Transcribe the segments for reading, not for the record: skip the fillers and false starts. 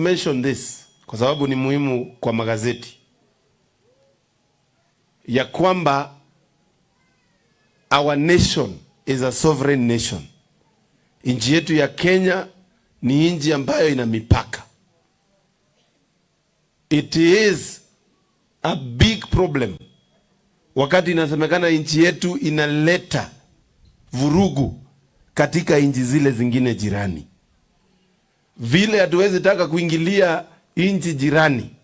mention this kwa sababu ni muhimu kwa magazeti ya kwamba our nation is a sovereign nation. Nchi yetu ya Kenya ni nchi ambayo ina mipaka. It is a big problem wakati inasemekana nchi yetu inaleta vurugu katika nchi zile zingine jirani. Vile hatuwezi taka kuingilia nchi jirani,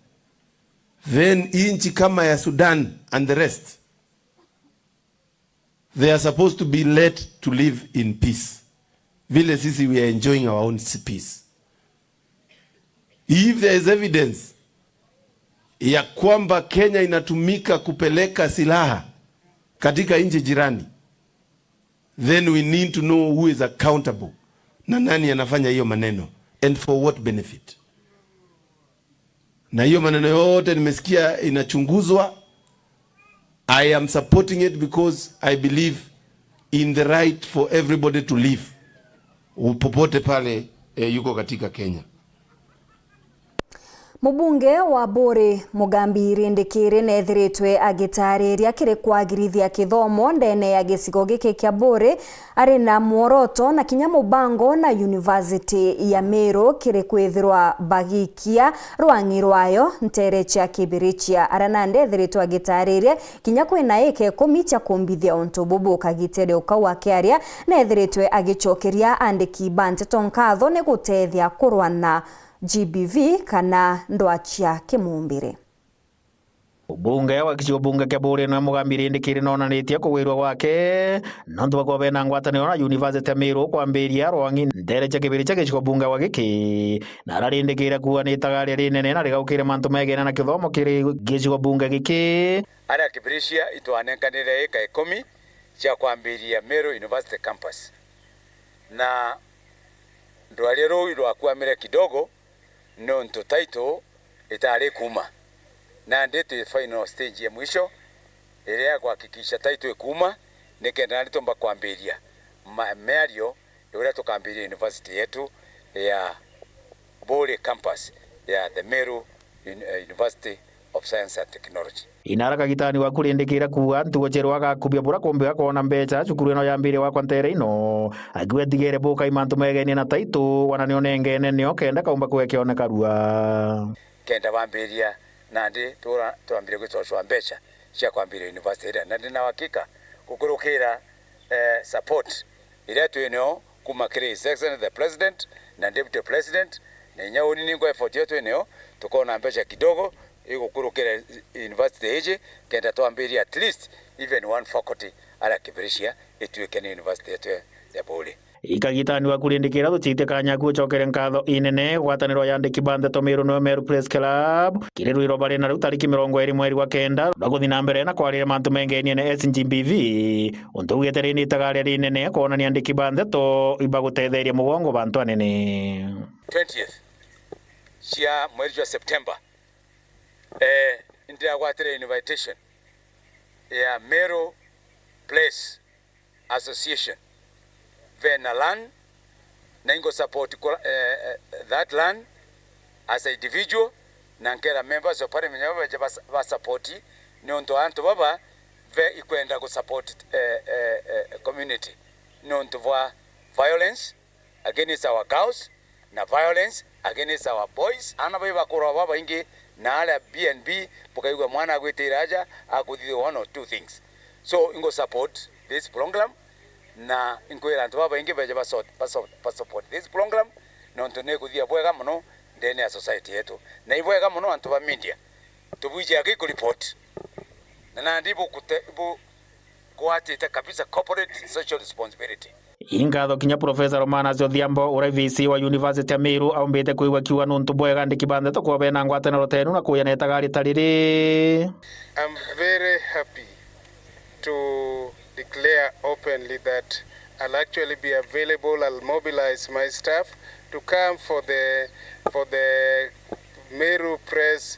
then nchi kama ya Sudan and the rest, they are supposed to be let to live in peace. Vile sisi we are enjoying our own peace. If there is evidence ya kwamba Kenya inatumika kupeleka silaha katika nchi jirani, then we need to know who is accountable na nani anafanya hiyo maneno and for what benefit. Na hiyo maneno yote nimesikia inachunguzwa. I am supporting it because I believe in the right for everybody to live popote pale yuko katika Kenya. Mubunge wa Bore Mugambiri Ndikiri nethiritwe agitariria kiri kwagirithia kithomo ndene ya gicigo giki kia Bore ari na muoroto na kinya mubango na University ya Meru kiri kwithirwa bagikia rwangi rwayo ntere cha Kibirichia aranande ethiritwe agitariria kinya kwina eke komitia kumbithia onto bubu kagitere ukawa kiaria nethiritwe agichokeria andiki bante tonkatho ne gutethia kurwana GBV kana ndwachia kimumbire. Ubunge wa kichigo bunge kia Bore na Mugambiri Ndikiri nonanitie kuwirwa gwake nontu bakwa bena ngwataniro na University ya Meru kwambiria rwangi ntere cha Kibirichia kichigo bunge wa giki na ararindikira kuwa ni tagari rinene na rigaukire mantu megena na kithomo kiri gichigo bunge giki ara Kibirichia itwanenganire eka 10 cia kwambiria Meru University campus na ndwari roi rwakwamire kidogo no nto title itari kuma na ndete final stage ya mwisho ile ya kuhakikisha title ikuma nikenda nalitomba kwambiria Mario yule tukambiria university yetu ya Bore campus ya the Meru University of Science and Technology. Inaraka gitani wa kurindikira kuwa ntugocherwa gakubia bura kombe kuona mbeca cukuru ino yambire wa kwantere ino agwetigere boka imantu megeni na taito wananionengene nio kenda kaumba kwekioneka karua kenda bambiria nandi tuambire gwitoshwa mbeca cia kwambira university na ndina hakika kukurukira support ile twino kumakire Excellency the president na deputy president na nyauni ningo effort yetu ino tukona mbeca kidogo igukurukira university age kenda tuambiria at least even one faculty ala Kibirichia ituike ni university yetu ya Bore. Ikagitani wa kurindikira tuchite kanya guchokere nkatho inene gwataniro ya ndiki bande to Meru no Meru Press Club kirirwiro bari na rutariki 20 mweri wa kenda baguthi na mbere na kwarire mantu mengeni ne SGBV untu gwetere ni tagare rinene kuona ni ndiki bande to ibagutetheria mugongo bantu anene 20th cia mweri wa September ndia gwatire invitation ya Meru Place Association vena land na ingo support that land as a individual na nkera members of parliament ba support nonto anto baba ve ikwenda ku support community nonto va violence against our cows na violence against our boys ana baba kurwa baba ingi na ala BNB pokaigwa mwana gwitiraja akuthithio one or two things so ingo support this program na inkwira antu baba ingi beje ba support this program no ntone kuthia bwega muno ndene ya society yetu na ibwega muno antu ba media tubuje akiko report na ndipo kuatita kabisa corporate social responsibility. Ingatho kinya Professor Romana Zodhiambo ura VC wa University ya Meru aumbite kuigwa kiwa nuntu bwega ndikibande to kwa bena ngwataniro tenu na kuya neta gari tarire. I'm very happy to declare openly that I'll actually be available. I'll mobilize my staff to come for the Meru Press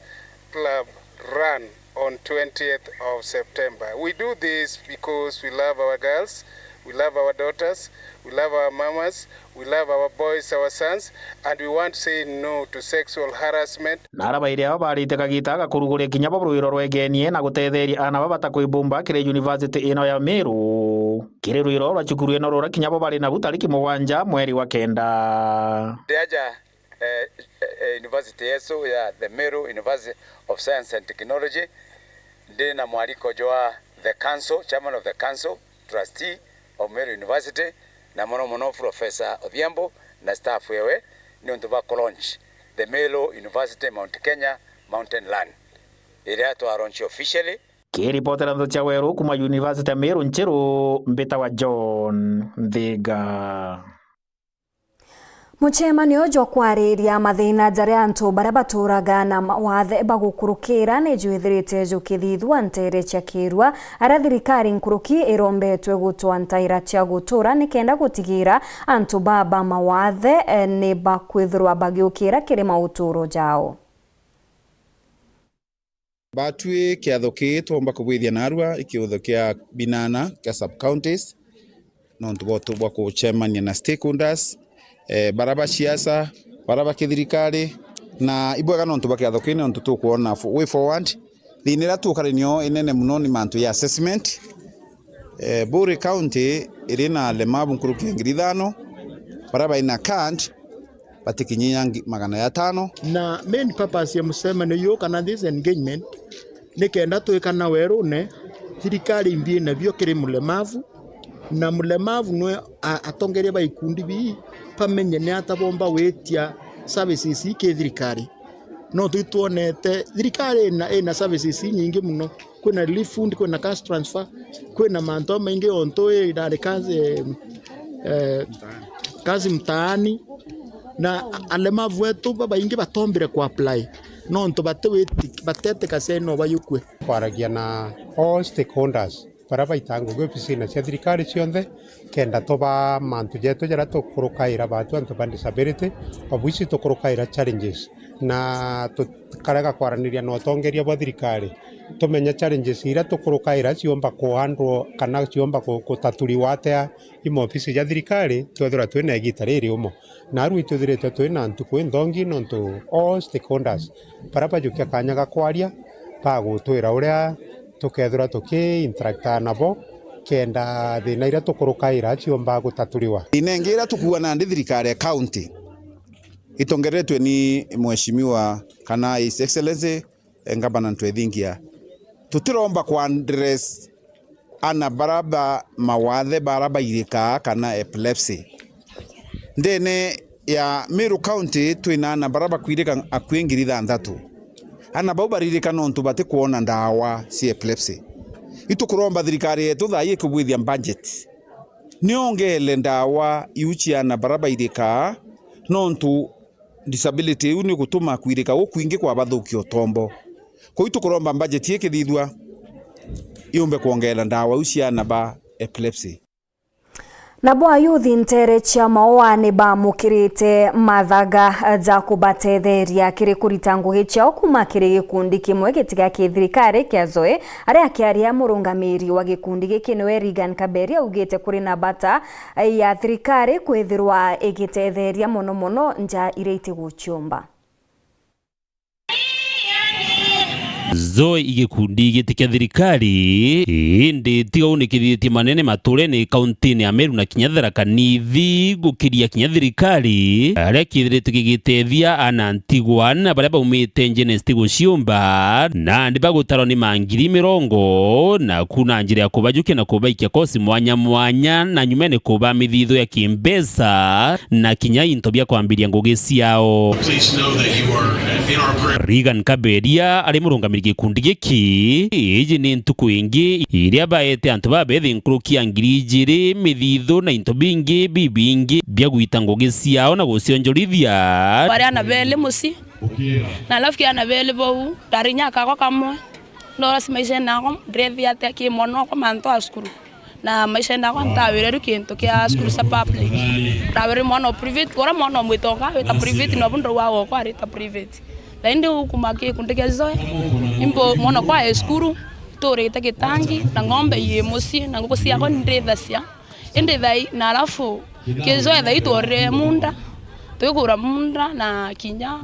Club run on 20th of September. We do this because we love our girls. we love our daughters, we love our mamas, we love our boys, our sons, and we want to say no to sexual harassment. Naraba iria barite kagita kurugure kinya babruiro rwegenie na gutetheria ana babata kuibumba kire university ino ya Meru. Kire ruiro rwa cukuru ino rora kinya babari na gutariki 7 mweri wa kenda. Deja university yesu ya the Meru University of Science and Technology ndina mwaliko joa the council, chairman of the council, trustee of Meru University na mono Professor Odhiambo na staff wewe ni ontuba launch the Meru University Mount Kenya Mountain Land ila to launch officially. Kiripotera ndo cha Weru kuma University ya Meru Ncheru mbeta wa John Thiga. Muchemanio jo kwariria mathina jaria antu baria baturaga na mawathe bagukurukira ni juithirite jukithithwa ntere cia kirwa aria thirikari nkuruki irombetwe gutwa ntaira cia gutura nikenda gutigira antu baba mawathe ni bakwithirwa bagiukira kirima uturo jao. Batwi kiatho twomba kubwithia narua ikiutho kia binana kia sub counties no ntubotu bwa kuchemania na stakeholders baraba siasa baraba kithirikari na ibwaga no ntubake athokine on tukuona way forward thinira tukarenyo inene muno ni mantu ya assessment. Bure county irina lemabu nkuruki ngirithano baraba ina can't batikinyia 500 na main purpose ya musemano yo kana this engagement ni kenda tuikana werune thirikari imbi na byo kiri mulemavu na mulemavu no atongeria ba ikundi bi pamenye ne atabomba wetia services ke thirikari no tuituonete thirikari na services nyingi muno kuna relief fund kuna cash transfer kuna manto maingi onto ida kazi mtaani na alemavu wetu baba ingi batombire ku apply no nto batete kaseno bayukwe kwaragia na all stakeholders para baitango gwepisina cia thirikari cionthe kenda toba mantu jeto jara tukurukaira batu antu ba disability obuisi tukurukaira challenges na tukarega kwaraniria no tongeria bwa thirikari tumenya challenges ira tukurukaira ciomba kuhandwo kana ciomba kutaturiwa atia imo ofisi ya thirikari twethira twina gitariri umo na ru ituthiritwe twina ntuku ndongi no ntu all stakeholders para bajukia kanyaga kwaria bagutwira uria tukethura tuki interacta nabo kenda thina ira tukurukaira ciomba gutaturiwa inengira tukuwa na thirikari ya county itongeretwe ni mheshimiwa kana His Excellency ngabana ntwethingia tutiromba kwa address ana baraba mawathe baraba irika kana epilepsy ndene ya Meru County twina na baraba kwirika akwingiritha 3 ana babaririka no ntubate kuona ndawa si epilepsy itukuromba thirikari yetu thaye kubwithia budget niongele ndawa iuchi ana baraba irika no ntu disability uni gutuma kwirika ukwingi kwa bathukio tombo ko itukuromba budget yekithithwa iombe kuongela ndawa uciana ba epilepsy. Nabo ayuthi ntere cia maoani bamukirite mathaga za kubatetheria kiri kurita ngugi ciao kuma kiri gikundi kimwe gitiga kithirikari kia Zoe aria kiaria murungamiri wa gikundi giki niwe Regan Kaberia ugite kuri na bata ya thirikari kwithirwa igitetheria muno nja ireiti guchiumba. Zoe igikundi gitikia thirikari indi tiga unikithithie manene mature ni kaunti ya Meru na Kinyathara kanithi gukiria kinya thirikari aria kithirite gigitethia ana ntigwa na baria baumite njenesti guciumba na ndi bagutaro ni mangiri 70 na kuna njira ya kubajukia na kubaikia kosi mwanya na nyumene kuba mithitho ya kimbesa na kinya into bia kwambiria ngugi ciao. Regan Kaberia ari murungamiri gikundi giki iji ni ntuku ingi iria baete antu babethi nkurukia 2,000 mithitho na into bingi bibingi bia gwita ngugi ciao na gucionjorithia baria na bele musi na lafiki ana bele bou tarinya kako kamwe no simaisha nako grade ate ki mono ko manto askuru na maisha nako ntawire kintu kia skuru sa public tawire mono private kora mono mwitoka eta private no bundo wao kwa eta private lainde ukumake kundikia Zoe imbo mono kwa skuru tore itakitangi na ngombe ye musi na nguko cia ko ndrethacia ende thai na alafu kezo thai tuore munda tukura munda na kinya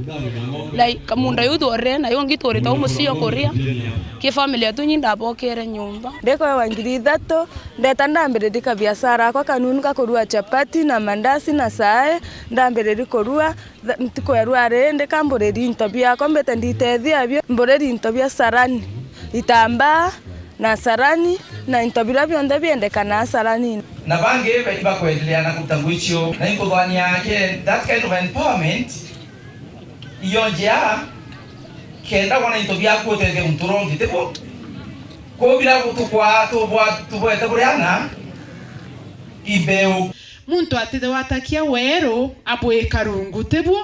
like munda yu tuore na yongi tuore ta umusio korea ke familia tu nyinda bokere nyumba ndeko wa ngiri 3 ndeta ndambere dika biashara kwa kanunu ka kurua chapati na mandasi na sae ndambere dikorua ntiko yarua rende kambore ntobia kombete nditethia byo mbore ntobia sarani itamba na sarani na intobira byonde byendekana sarani na bange baiba kuendelea na kutanguicho na ingodhani yake that kind of empowerment iyonjea kenda wana intobia kuotete mturongi tebo ko bila kutukwa tubwa taburiana ibeu muntu atete watakia wero abwe karungu tebo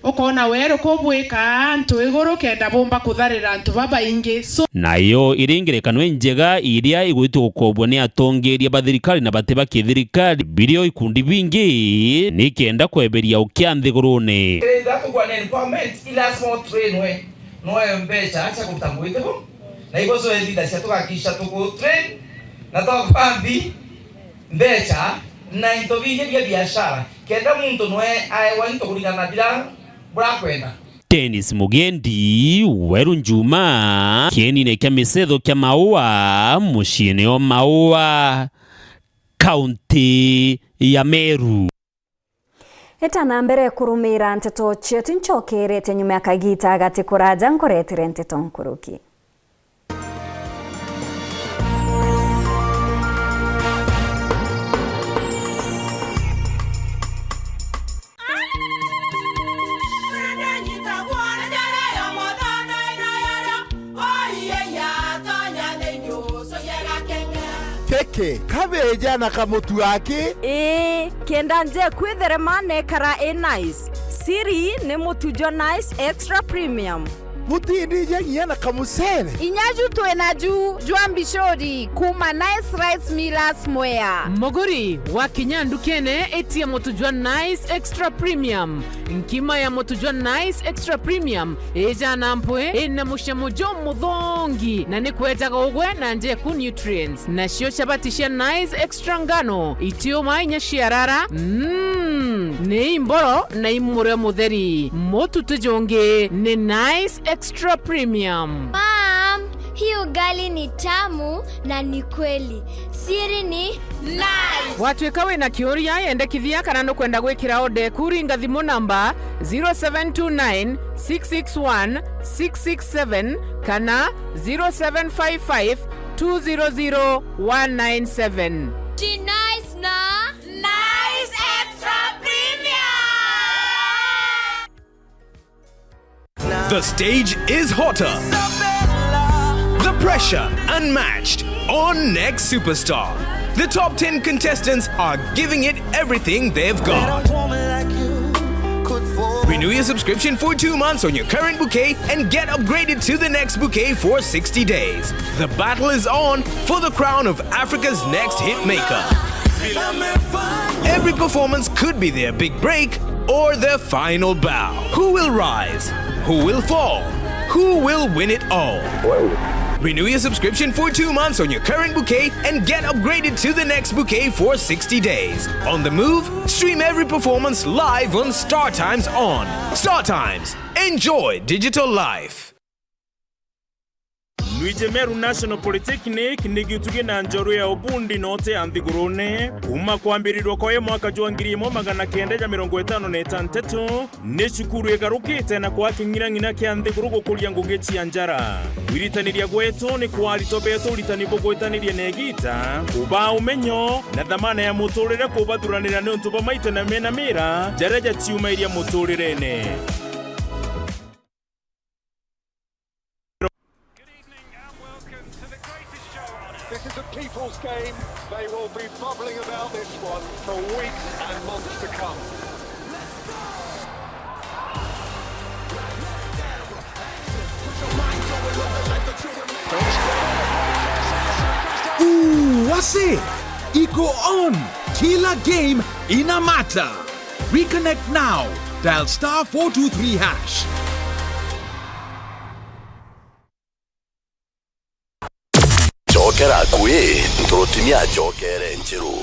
ukona wero ko bweka antu iguru kenda bomba kutharira antu baba ingi nayo iringerekano njega iria igwitu gukobwo ni atongeria bathirikari na bateba kithirikari birio ikundi bingi ni kenda kweberia ukianthigurune ndatu kwa empowerment ila small train we no mbecha acha kutanguite bo na ibozo edida cia tukakisha tuku train na tokwambi mbecha na intobije bia biashara kenda muntu noe aiwa ntokulingana bila burakwenda Dennis Mugendi Weru Njuma kienine kia misetho kia Maua muciini o Maua kaunti ya Meru. Etana mbere kurumira nteto chetu nchokerete nyuma ya kagita agati kuraja nkoretire nteto nkuruki. Peke kabeja na kamutu wake kenda nje kwitherema nekara nice siri ni mutujo nice extra premium mutindi nyenye na kamusere inyaju twenaju jwambishori kuma nice rice millers moya moguri wa kinyandu kene etia motujwa nice extra premium nkima ya motujwa nice extra premium eja nampwe ena mushamujo muthongi na ni kwetaga ugwe na nje ku nutrients na shio shabatisha nice extra ngano itio mainya shiarara ni imboro na imure mutheri motu tujonge ni nice extra premium. Mom, hii ugali ni tamu na ni kweli. Siri ni nice. Watwekawe na kioria yendekithia kana no kwenda gwikira ode kuringa thimu namba 0729 661 667 kana 0755 200 197. Nice na nice extra premium. The stage is hotter. The pressure unmatched on Next Superstar. The top 10 contestants are giving it everything they've got. Renew your subscription for 2 months on your current bouquet and get upgraded to the next bouquet for 60 days. The battle is on for the crown of Africa's next hit maker. Every performance could be their big break or their final bow. Who will rise? Who will fall? Who will win it all? Renew your subscription for 2 months on your current bouquet and get upgraded to the next bouquet for 60 days. On the move, stream every performance live on Star Times on. Star Times. Enjoy digital life. Meru National Polytechnic nigituge na njoru ya obundi note anthigurune kuma kwambirirwa kwa mwaka jwa 1956 ni cukuru igarukite na kwa king'ina kia nthiguru gukuria ngugi cia njara wiritaniria gwetu ni kwaritobeto uritani bugwitaniria negita kuba umenyo na dhamana ya muturire kubathuranira ni untu bamaite na mena mira jareja ciuma iria muturirene. This is a people's game. They will be bubbling about this one for weeks and months to come. Wase! Iko on! Kila game ina mata. Reconnect now. Dial star 423 hash. Jokera kwe, ntrotimia jokere nchiru.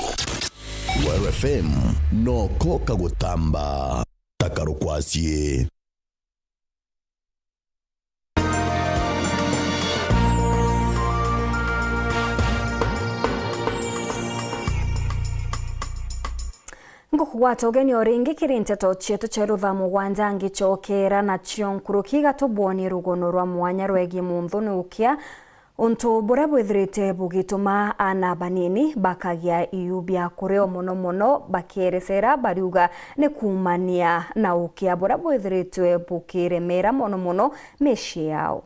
Weru FM no koka gutamba takarukwasye. Ngukugwata ugeni oringi kirinteto chetu cherutha mugwanja ngichokera na chionkuruki gatuboni rugono rwa mwanya rwegi munthu nukia untu buria bwithirite bugituma ana banini bakagia iu bia kureo muno bakieresera bariuga ni kumania na ukia buria bwithiritwe bukiremera muno meshie yao.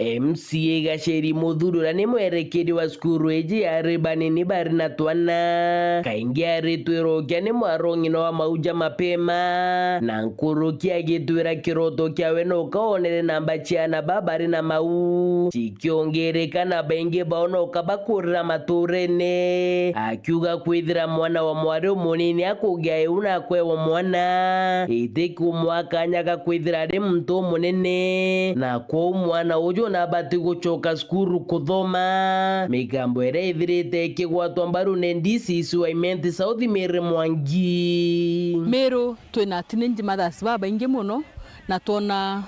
MCA Gacheri Muthurura ni mwerekeri wa skuru eji ya banini bari na twana kaingi aritwirokia ni mwarong'ino wa mauja mapema na nkuruki agitwira kiroto kiawe no kaonere namba chiana babari na mau chikiongerekana baingi baono kabakurira maturene akiuga kwithira mwana wa mwari munini akugia euna kwewa mwana itiku mwakanya gakwithira ri muntu munene na kwa mwana ujo na bati gucoka skuru kuthoma migambo ere ithirite kigwatwa mbaru ne DCC wa Imenti South Mere Mwangi Meru twina teenage mothers baba ingi muno na tona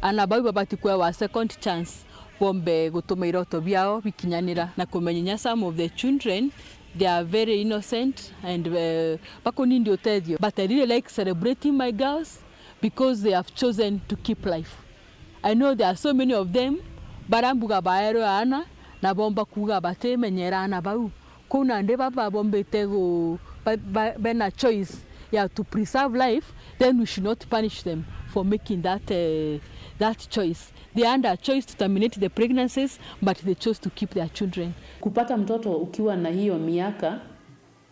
ana baba bati kwa second chance bombe gutuma iroto biao bikinyanira na kumenyenya some of the children. They are very innocent and bakoni ndio tedio, but I really like celebrating my girls because they have chosen to keep life. I know there are so many of them barambuga baero ana na bomba kuga bate menyera ana bau kuna nde baba bombe tego bena choice to preserve life, then we should not punish them for making that choice. They had a choice to terminate the pregnancies, but they chose to keep their children. Kupata mtoto ukiwa na hiyo miaka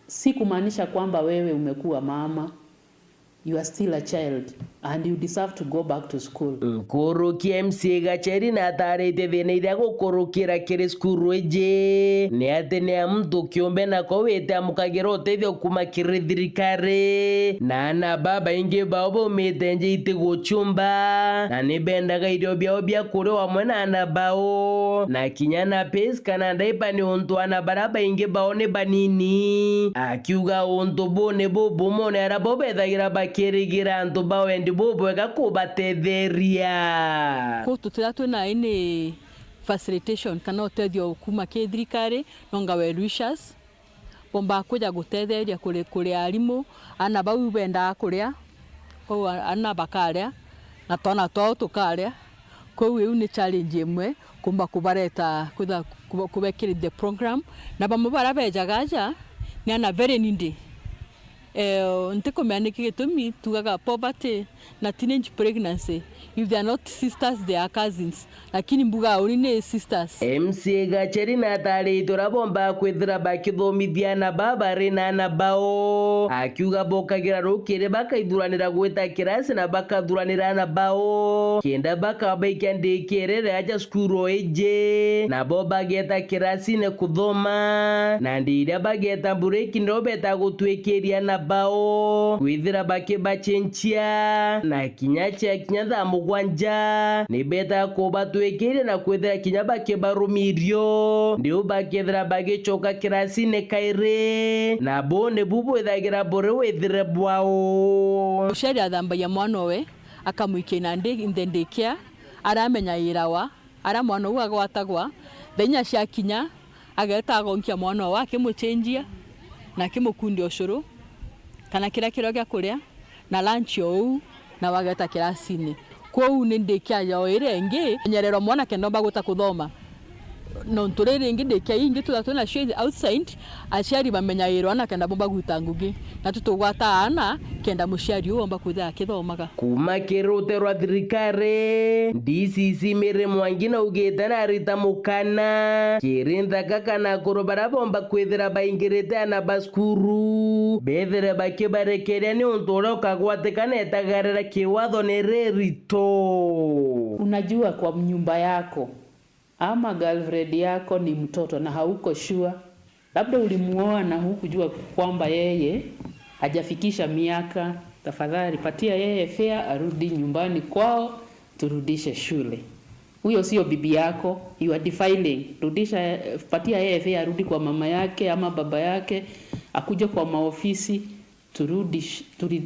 si kumaanisha kwamba wewe umekuwa mama. You are still a child and you deserve to go back to school. Nkuruki MCA Gacheri na tarete thina iria gukurukira kiri skuru eje ni ati ni mtu kiumbe na ko wete amukagira uteithio kuma kiri thirikari na ana baba ingi bao bometenje ite guchumba na ni bendaga irio biao bia kuri wamwe na ana bao na kinyana pes kana ndaipa ni untu ana baraba ingi bao ni banini akiuga untu bone bobo mone arabo bethagira bakirigira antu bao endi bobo ega kubatetheria ko tutira twina ini facilitation kana uteithio kuma ki thirikari nonga we wishers bomba kuja gutetheria kuri arimu ana bau benda kuria ko ana bakaria na tona to tukaria ko we ni challenge imwe kumba kubareta kubekiri the program na bamubara bejagaja ni ana very needy. Ntiko meaniki gitumi tugaga poverty na teenage pregnancy. If they are not sisters, they are cousins. Lakini mbuga uri ne sisters. MCA Gacheri na tari turabomba kwithira bakithomithia na baba rina na bao akiuga bokagira rukire bakaithuranira gwita kirasi na bakathuranira na bao kenda bakabaikia ndikirere aja skuru eje na bo bageta kirasi ne kuthoma na ndiria bageta bureki ndo beta gutwekeria na bao kwithira bakibachenchia na kinyacha kinyatha mugwanja ni beta kubatwekire na kwithira kinya bakibarumirio ndio bakethira bagichoka kirasi ne kaire na bone bubu ethagira bore wethire bwao ushari athamba ya mwana we akamuikena ndendekia aramenya irawa ara mwana uga gwatagwa thenya cia kinya ageta gonkia mwana wake muchenjia na kimukundi ushuru kana kira kirogia kuria na lunch ou na wageta kirasini kwou ni ndekia yao irenge nyerero mwana kenomba guta kuthoma no nturere ingi ndekia ingi tutatuna shade outside aciari bamenya irwa na kenda bomba guta ngugi na tutugwata ana kenda muciari uomba kutha kithomaga kuma kirute rwa thirikari DCC Mere Mwangi na ugeta rita mukana kirinda kakana kurubara bomba kwithira baingirite ana baskuru bethere bakibarekeria ni untoro kagwatikana etagarira kiwatho ni rerito. Unajua kwa nyumba yako ama girlfriend yako ni mtoto na hauko sure, labda ulimuoa na hukujua kwamba yeye hajafikisha miaka tafadhali patia yeye fare arudi nyumbani kwao, turudishe shule. Huyo sio bibi yako, you are defiling. Rudisha, patia yeye fare arudi kwa mama yake ama baba yake, akuje kwa maofisi,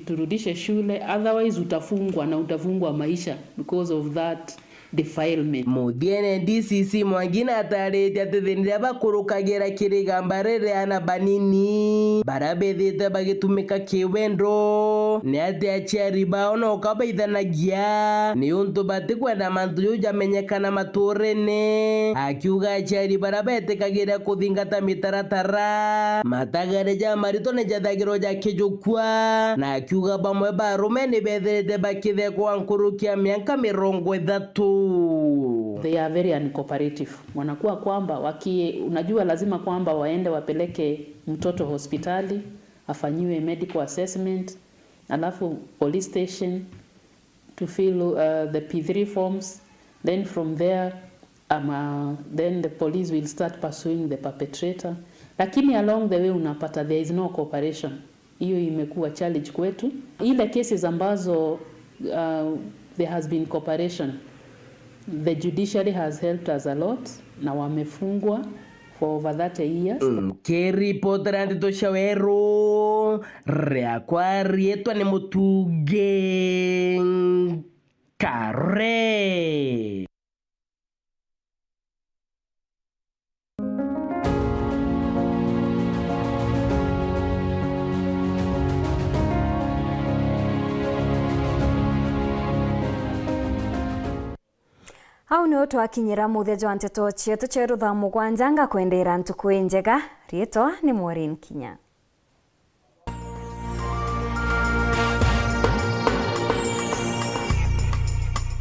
turudishe shule, otherwise utafungwa na utafungwa maisha because of that defilement. Mudiene DCC Mwangina atarete atethenire bakurukagira kirigambarere ana banini barabethite bagitumika kiwendo ni ati aciari bao no kabaithanagia ni untu batikwenda mantu yuja menyekana maturene akiuga aciari barabetikagira kuthingata mitaratara matagare ja marito ne jathagiro ja kijukwa na akiuga bamwe barume ni bethete bakithekwa nkurukia miaka 30. They are very uncooperative. Wanakuwa kwamba unajua lazima kwamba waende wapeleke mtoto hospitali afanyiwe medical assessment, alafu police station to fill the P3 forms, then from there then the police will start pursuing the perpetrator. Lakini along the way unapata there is no cooperation. Hiyo imekuwa challenge kwetu. Ile cases ambazo there has been cooperation, the judiciary has helped us a lot na wamefungwa for over 30 years. Kiripotera Nditoshawero Reakwa rietwa ni Mutuge Kare. Hau ni twakinyira muthejo wa nteto cietu cia rutha mugwanja nga kwendera ntuku njega. Rietwa ni Maureen Kinya.